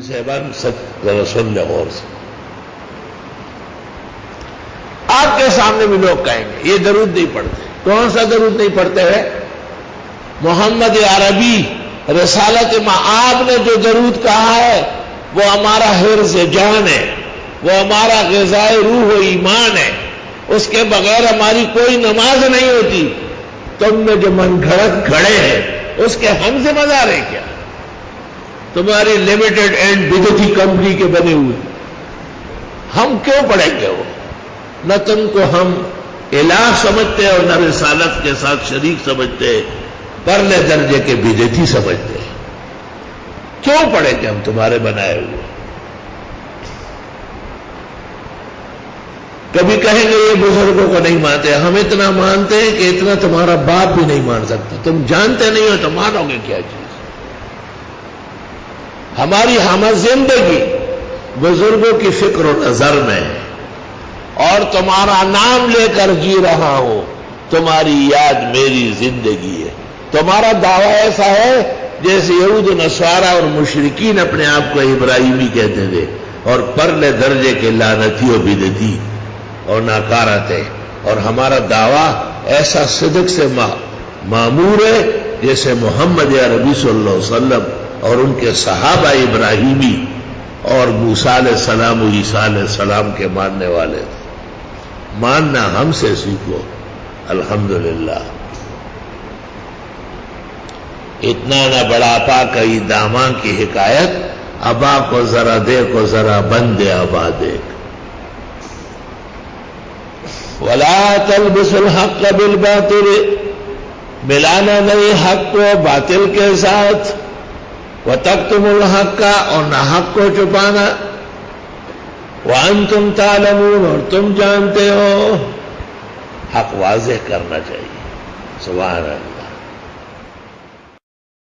صاحبان ذرا سن لے غور سے. آپ کے سامنے بھی لوگ کہیں گے یہ درود نہیں پڑھتے. کون سا درود نہیں پڑھتے ہیں؟ محمد عربی رسالت آپ نے جو درود کہا ہے وہ ہمارا حرز جان ہے، وہ ہمارا غذائے روح و ایمان ہے. اس کے بغیر ہماری کوئی نماز نہیں ہوتی. تم نے جو من گھڑت کھڑے ہیں اس کے ہم ذمہ دار ہیں کیا؟ تمہاری لمیٹڈ اینڈ بدعتی کمپنی کے بنے ہوئے ہم کیوں پڑھیں گے؟ وہ نہ تم کو ہم الہ سمجھتے اور نہ رسالت کے ساتھ شریک سمجھتے، پرلے درجے کے بدعتی سمجھتے. کیوں پڑھیں گے ہم تمہارے بنائے ہوئے؟ کبھی کہیں گے یہ بزرگوں کو نہیں مانتے. ہم اتنا مانتے ہیں کہ اتنا تمہارا باپ بھی نہیں مان سکتا. تم جانتے نہیں ہو تو مانو گے کیا چیز؟ ہماری ہم زندگی بزرگوں کی فکر و نظر میں ہے اور تمہارا نام لے کر جی رہا ہوں. تمہاری یاد میری زندگی ہے. تمہارا دعویٰ ایسا ہے جیسے یہود و نصارہ اور مشرکین اپنے آپ کو ابراہیمی کہتے تھے اور پرلے درجے کے لعنتی و بدعتی اور ناکارہ تھے. اور ہمارا دعویٰ ایسا صدق سے معمور ہے جیسے محمد عربی صلی اللہ علیہ وسلم اور ان کے صحابہ ابراہیمی اور موسیٰ علیہ السلام و عیسیٰ علیہ السلام کے ماننے والے تھے. ماننا ہم سے سیکھو. الحمدللہ. اتنا نہ بڑھاپا کئی داماں کی حکایت، ابا کو ذرا دیکھو ذرا بندے ابا دیکھ. ولا تلبسوا الحق بالباطل، ملانا نہیں حق کو باطل کے ساتھ. وتکتموا الحق، اور نہ حق کو چھپانا. وانتم تعلمون، اور تم جانتے ہو. حق واضح کرنا چاہیے. سبحان اللہ.